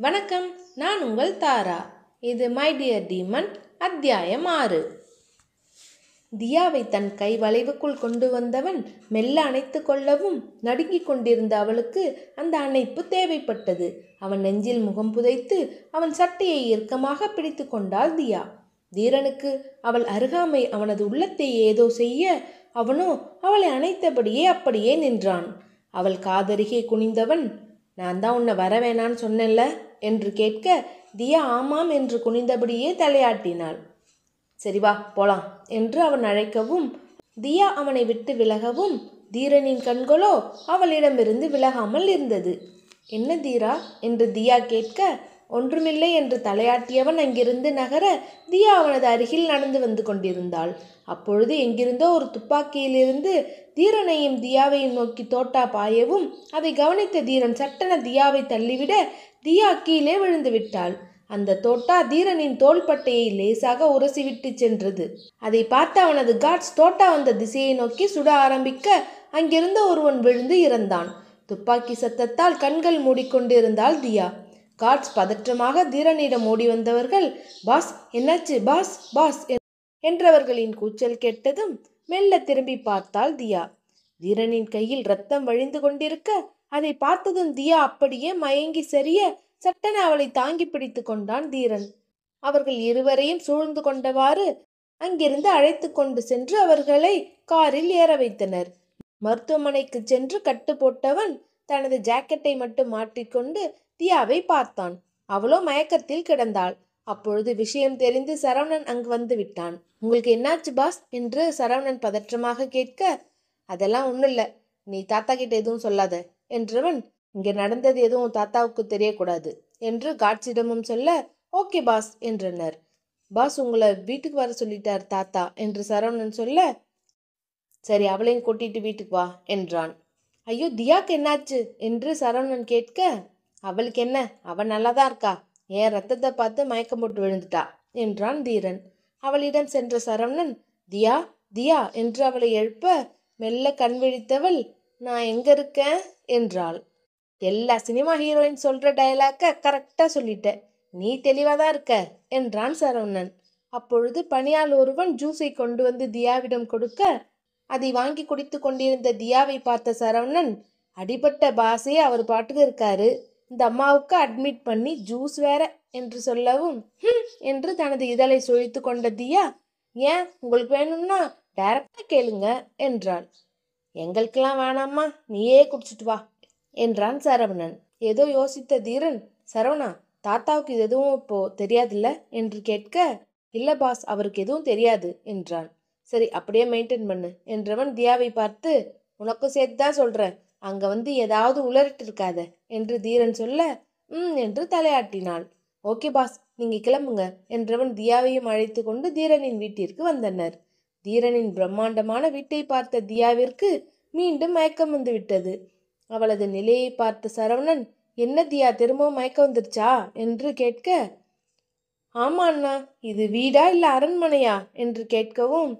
வணக்கம், நான் உங்கள் தாரா. இது மை டியர் டீமன் அத்தியாயம் 6. தியாவை தன் கை வளைவுக்குள் கொண்டு வந்தவன் மெல்ல அணைத்து கொள்ளவும் நடுங்கிக் கொண்டிருந்த அவளுக்கு அந்த அணைப்பு தேவைப்பட்டது. அவன் நெஞ்சில் முகம் புதைத்து அவன் சட்டையை இறுக்கமாக பிடித்து கொண்டாள் தியா. தீரனுக்கு அவள் அருகாமை அவனது உள்ளத்தை ஏதோ செய்ய அவனோ அவளை அணைத்தபடியே அப்படியே நின்றான். அவள் காதருகே குனிந்தவன், நான் தான் உன்னை வர வேணான்னு சொன்னேன்ல என்று கேட்க தியா ஆமாம் என்று குனிந்தபடியே தலையாட்டினாள். சரி வா போலாம் என்று அவன் அழைக்கவும் தியா அவனை விட்டு விலகவும் தீரனின் கண்களோ அவளிடமிருந்து விலகாமல் இருந்தது. என்ன தீரா என்று தியா கேட்க ஒன்றுமில்லை என்று தலையாட்டியவன் அங்கிருந்து நகர தியா அவனது அருகில் நடந்து வந்து கொண்டிருந்தாள். அப்பொழுது எங்கிருந்தோ ஒரு துப்பாக்கியிலிருந்து தீரனையும் தியாவையும் நோக்கி தோட்டா பாயவும் அதை கவனித்த தீரன் சட்டென தியாவை தள்ளிவிட தியா கீழே விழுந்து விட்டாள். அந்த தோட்டா தீரனின் தோள்பட்டையை லேசாக உரசிவிட்டு சென்றது. அதை பார்த்த அவனது காட்ஸ் தோட்டா வந்த திசையை நோக்கி சுட ஆரம்பிக்க அங்கிருந்த ஒருவன் விழுந்து இறந்தான். துப்பாக்கி சத்தத்தால் கண்கள் மூடிக்கொண்டிருந்தாள் தியா. காட்ஸ் பதற்றமாக தீரனிடம் ஓடி வந்தவர்கள், பாஸ் என்னாச்சு, பாஸ் பாஸ் என்றவர்களின் கூச்சல் கேட்டதும் மெல்ல திரும்பி பார்த்தாள் தியா. தீரனின் கையில் ரத்தம் வழிந்து கொண்டிருக்க அதை பார்த்ததும் தியா அப்படியே மயங்கி சரிய சட்டென அவளை தாங்கி பிடித்து கொண்டான் தீரன். அவர்கள் இருவரையும் சூழ்ந்து கொண்டவாறு அங்கிருந்து அழைத்து கொண்டு சென்று அவர்களை காரில் ஏற வைத்தனர். மருத்துவமனைக்கு சென்று கட்டு போட்டவன் தனது ஜாக்கெட்டை மட்டும் மாற்றிக்கொண்டு தியாவை பார்த்தான். அவளோ மயக்கத்தில் கிடந்தாள். அப்பொழுது விஷயம் தெரிந்து சரவணன் அங்கு வந்து விட்டான். உங்களுக்கு என்னாச்சு பாஸ் என்று சரவணன் பதற்றமாக கேட்க, அதெல்லாம் ஒன்றும் இல்லை, நீ தாத்தா கிட்ட எதுவும் சொல்லாத என்றவன், இங்கே நடந்தது எதுவும் தாத்தாவுக்கு தெரியக்கூடாது என்று காட்சிடமும் சொல்ல, ஓகே பாஸ் என்றனர். பாஸ் உங்களை வீட்டுக்கு வர சொல்லிட்டார் தாத்தா என்று சரவணன் சொல்ல, சரி அவளையும் கூட்டிட்டு வீட்டுக்கு வா என்றான். ஐயோ தியாக்கு என்னாச்சு என்று சரவணன் கேட்க, அவளுக்கு என்ன, அவன் நல்லாதான் இருக்கா, என் ரத்தத்தை பார்த்து மயக்கம் போட்டு விழுந்துட்டா என்றான் தீரன். அவளிடம் சென்ற சரவணன், தியா தியா என்று அவளை எழுப்ப மெல்ல கண் விழித்தவள், நான் எங்க இருக்கேன் என்றாள். எல்லா சினிமா ஹீரோயின் சொல்ற டயலாக்க கரெக்டா சொல்லிட்ட, நீ தெளிவாதான் இருக்க என்றான் சரவணன். அப்பொழுது பணியால் ஒருவன் ஜூஸை கொண்டு வந்து தியாவிடம் கொடுக்க அதை வாங்கி குடித்து கொண்டிருந்த தியாவை பார்த்த சரவணன், அடிபட்ட பாஸே அவர் பாட்டுக்கு இருக்காரு, இந்த அம்மாவுக்கு அட்மிட் பண்ணி ஜூஸ் வேற என்று சொல்லவும் என்று தனது இதழை சுழித்து கொண்ட தியா, ஏன் உங்களுக்கு வேணும்னா டைரக்டா கேளுங்க என்றாள். எங்களுக்கெல்லாம் வேணாம்மா, நீயே குடிச்சிட்டு வா என்றான் சரவணன். ஏதோ யோசித்த தீரன், சரவணா தாத்தாவுக்கு இது எதுவும் இப்போ தெரியாதுல்ல என்று கேட்க, இல்ல பாஸ் அவருக்கு எதுவும் தெரியாது என்றான். சரி அப்படியே மெயின்டைன் பண்ணு என்றவன் தியாவை பார்த்து, உனக்கும் சேர்த்துதான் சொல்றேன், அங்க வந்து ஏதாவது உளறிட்டு இருக்காத என்று தீரன் சொல்ல என்று தலையாட்டினாள். ஓகே பாஸ் நீங்க கிளம்புங்க என்றவன் தியாவையும் அழைத்து கொண்டு தீரனின் வீட்டிற்கு வந்தனர். தீரனின் பிரம்மாண்டமான வீட்டை பார்த்த தியாவிற்கு மீண்டும் மயக்கம் வந்து விட்டது. அவளது நிலையை பார்த்த சரவணன், என்ன தியா திரும்பவும் மயக்கம் வந்துருச்சா என்று கேட்க, ஆமா அண்ணா, இது வீடா இல்ல அரண்மனையா என்று கேட்கவும்,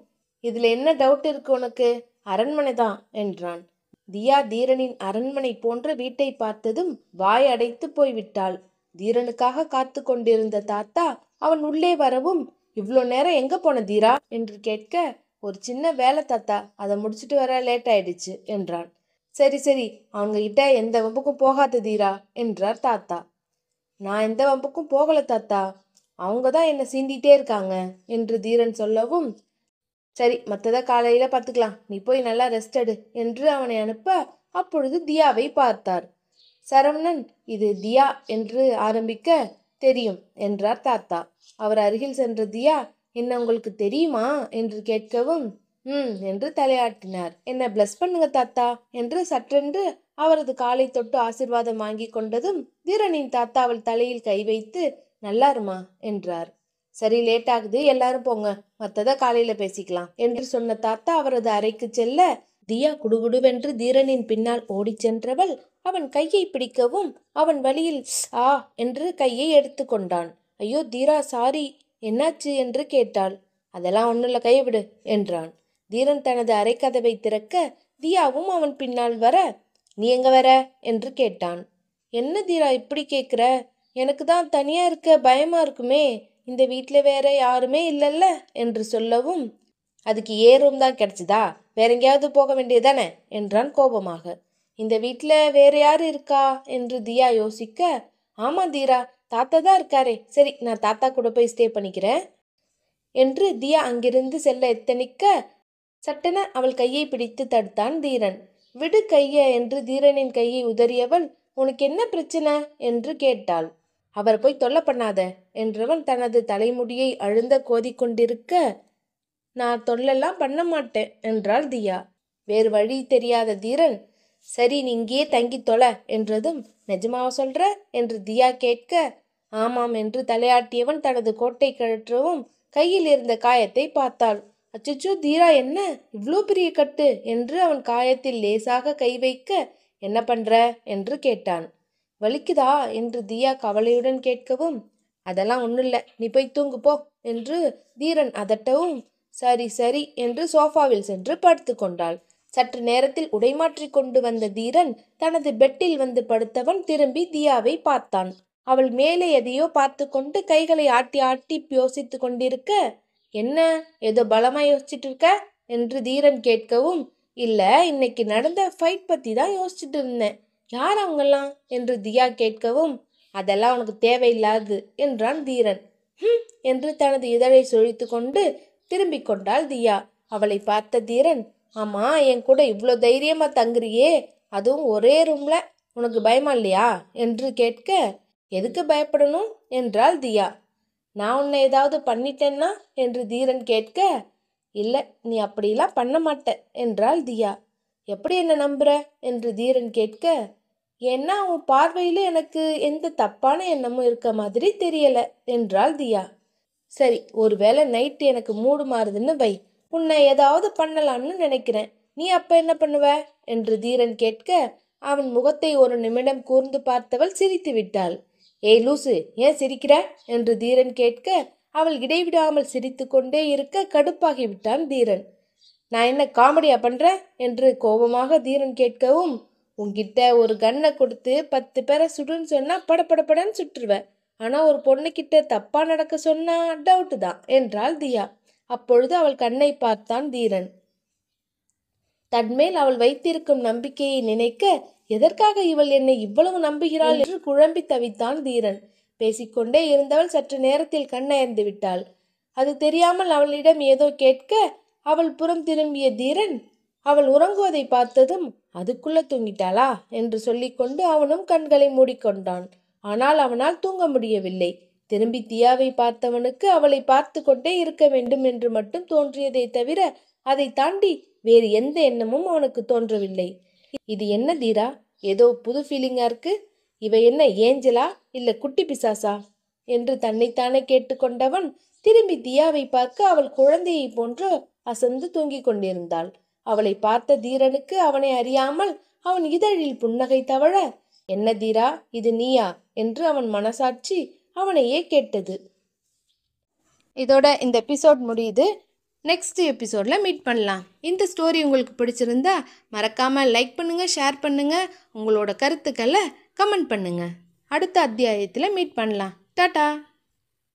இதுல என்ன டவுட் இருக்கு உனக்கு, அரண்மனை தான் என்றான். தியா தீரனின் அரண்மனை போன்ற வீட்டை பார்த்ததும் வாய் அடைத்து போய்விட்டாள். தீரனுக்காக காத்து கொண்டிருந்த தாத்தா அவன் உள்ளே வரவும், இவ்வளோ நேரம் எங்க போன தீரா என்று கேட்க, ஒரு சின்ன வேலை தாத்தா, அதை முடிச்சுட்டு வர லேட் ஆயிடுச்சு என்றான். சரி சரி அவங்க கிட்ட எந்த வம்புக்கும் போகாத தீரா என்றார் தாத்தா. நான் எந்த வம்புக்கும் போகல தாத்தா, அவங்க தான் என்னை சீண்டிகிட்டே இருக்காங்க என்று தீரன் சொல்லவும், சரி மற்றதை காலையில பார்த்துக்கலாம், நீ போய் நல்லா ரெஸ்ட் எடு என்று அவனை அனுப்ப அப்பொழுது தியாவை பார்த்தார். சரவணன், இது தியா என்று ஆரம்பிக்க, தெரியும் என்றார் தாத்தா. அவர் அருகில் சென்ற தியா, என்ன உங்களுக்கு தெரியுமா என்று கேட்கவும் என்று தலையாட்டினார். என்ன பிளஸ் பண்ணுங்க தாத்தா என்று சற்றென்று அவரது காலை தொட்டு ஆசிர்வாதம் வாங்கி கொண்டதும் தீரனின் தாத்தா அவள் தலையில் கை வைத்து, நல்லாருமா என்றார். சரி லேட் ஆகுது, எல்லாரும் போங்க, மற்றத காலையில பேசிக்கலாம் என்று சொன்ன தாத்தா அவரது அறைக்கு செல்ல தியா குடுகுடுவென்று தீரனின் பின்னால் ஓடி சென்றவள் அவன் கையை பிடிக்கவும் அவன் வழியில் ஆ என்று கையை எடுத்து கொண்டான். ஐயோ தீரா சாரி, என்னாச்சு என்று கேட்டாள். அதெல்லாம் ஒண்ணுல, கையை விடு என்றான். தீரன் தனது அறை கதவை திறக்க தியாவும் அவன் பின்னால் வர, நீ எங்க வர என்று கேட்டான். என்ன தீரா இப்படி கேட்குற, எனக்கு தான் தனியாக இருக்க பயமாக இருக்குமே, இந்த வீட்டில் வேற யாருமே இல்லைல்ல என்று சொல்லவும், அதுக்கு ரூம் தான் கிடைச்சதா, வேற எங்கேயாவது போக வேண்டியதானே என்றான் கோபமாக. இந்த வீட்டில் வேற யார் இருக்கா என்று தியா யோசிக்க, ஆமாம் தீரா, தாத்தா தான் இருக்காரே, சரி நான் தாத்தா கூட போய் ஸ்டே பண்ணிக்கிறேன் என்று தியா அங்கிருந்து செல்ல எத்தனிக்க, சட்டென அவள் கையை பிடித்து தடுத்தான் தீரன். விடு கைய என்று தீரனின் கையை உதறியவள், உனக்கு என்ன பிரச்சனை என்று கேட்டாள். அவர் போய் தொல்லை பண்ணாத என்றவன் தனது தலைமுடியை அழுந்த கோதிக்கொண்டிருக்க, நான் தொல்லெல்லாம் பண்ண மாட்டேன் என்றாள் தியா. வேறு வழி தெரியாத தீரன், சரி நீ இங்கேயே தங்கி தொலை என்றதும், நிஜமாவ சொல்ற என்று தியா கேட்க, ஆமாம் என்று தலையாட்டியவன் தனது கோட்டை கழற்றவும் கையில் இருந்த காயத்தை பார்த்தாள். அச்சச்சோ தீரா, என்ன இவ்வளோ பெரிய கட்டு என்று அவன் காயத்தில் லேசாக கை வைக்க, என்ன பண்ற என்று கேட்டான். வலிக்குதா என்று தியா கவலையுடன் கேட்கவும், அதெல்லாம் ஒன்றும் இல்லை, நீ போய் தூங்கு போ என்று தீரன் அதட்டவும், சரி சரி என்று சோஃபாவில் சென்று படுத்து கொண்டாள். சற்று நேரத்தில் உடைமாற்றி கொண்டு வந்த தீரன் தனது பெட்டில் வந்து படுத்தவன் திரும்பி தியாவை பார்த்தான். அவள் மேலே எதையோ பார்த்து கொண்டு கைகளை ஆட்டி ஆட்டி யோசித்து கொண்டிருக்க, என்ன ஏதோ பலமா யோசிச்சுட்டு இருக்க என்று தீரன் கேட்கவும், இல்ல இன்னைக்கு நடந்த ஃபைட் பத்தி தான் யோசிச்சுட்டு இருந்தேன். யார் அவங்கெல்லாம் என்று தியா கேட்கவும், அதெல்லாம் உனக்கு தேவையில்லாது என்றான் தீரன். என்று தனது இதழை சொழித்து கொண்டு திரும்பி கொண்டாள் தியா. அவளை பார்த்த தீரன், ஆமா என் கூட இவ்வளோ தைரியமா தங்குறியே, அதுவும் ஒரே ரூம்ல, உனக்கு பயமா இல்லையா என்று கேட்க, எதுக்கு பயப்படணும் என்றாள் தியா. நான் உன்னை ஏதாவது பண்ணிட்டேன்னா என்று தீரன் கேட்க, இல்லை நீ அப்படிலாம் பண்ண மாட்ட என்றாள் தியா. எப்படி என்ன நம்புற என்று தீரன் கேட்க, ஏன்னா உன் பார்வையில் எனக்கு எந்த தப்பான எண்ணமும் இருக்க மாதிரி தெரியல என்றாள் தியா. சரி, ஒருவேளை நைட்டு எனக்கு மூடு மாறுதுன்னு வை, உன்னை ஏதாவது பண்ணலாம்னு நினைக்கிறேன், நீ அப்ப என்ன பண்ணுவ என்று தீரன் கேட்க, அவன் முகத்தை ஒரு நிமிடம் கூர்ந்து பார்த்தவள் சிரித்து விட்டாள். ஏய் லூசு, ஏன் சிரிக்கிற என்று தீரன் கேட்க, அவள் இடைவிடாமல் சிரித்து கொண்டே இருக்க கடுப்பாகி விட்டான் தீரன். நான் என்ன காமெடியா பண்றேன் என்று கோபமாக தீரன் கேட்கவும், உன்கிட்ட ஒரு கன்னை கொடுத்து 10 பேரை சுடுன்னு சொன்னா படப்படப்படன்னு சுட்டுருவேன், ஆனா ஒரு பொண்ணுகிட்ட தப்பா நடக்க சொன்னா டவுட்டு தான் என்றாள் தியா. அப்பொழுது அவள் கண்ணை பார்த்தான் தீரன். தன்மேல் அவள் வைத்திருக்கும் நம்பிக்கையை நினைக்க, எதற்காக இவள் என்னை இவ்வளவு நம்புகிறாள் என்று குழம்பி தவித்தான் தீரன். பேசிக்கொண்டே இருந்தவள் சற்று நேரத்தில் கண்ணயர்ந்து விட்டாள். அது தெரியாமல் அவளிடம் ஏதோ கேட்க, அவள் புறம் திரும்பிய தீரன் அவள் உறங்குவதை பார்த்ததும், அதுக்குள்ள தூங்கிட்டாளா என்று சொல்லிக்கொண்டு அவனும் கண்களை மூடிக்கொண்டான். ஆனால் அவனால் தூங்க முடியவில்லை. திரும்பி தியாவை பார்த்தவனுக்கு அவளை பார்த்து கொண்டே இருக்க வேண்டும் என்று மட்டும் தோன்றியதை தவிர அதை தாண்டி வேறு எந்த எண்ணமும் அவனுக்கு தோன்றவில்லை. இது என்ன தீரா, ஏதோ புது ஃபீலிங்கா இருக்கு, இவ என்ன ஏஞ்சலா இல்ல குட்டி பிசாசா என்று தன்னைத்தானே கேட்டுக்கொண்டவன் திரும்பி தியாவை பார்க்க அவள் குழந்தையை போன்று அசந்து தூங்கிக் கொண்டிருந்தாள். அவளை பார்த்த தீரனுக்கு அவனை அறியாமல் அவன் இதழில் புன்னகை தவழ, என்ன தீரா, இது நீயா என்று அவன் மனசாட்சி அவனையே கேட்டது. இதோட இந்த எபிசோட் முடியுது. நெக்ஸ்ட் எபிசோட்ல மீட் பண்ணலாம். இந்த ஸ்டோரி உங்களுக்கு பிடிச்சிருந்தா மறக்காம லைக் பண்ணுங்க, ஷேர் பண்ணுங்க, உங்களோட கருத்துக்களை கமெண்ட் பண்ணுங்க. அடுத்த அத்தியாயத்தில் மீட் பண்ணலாம். டாடா.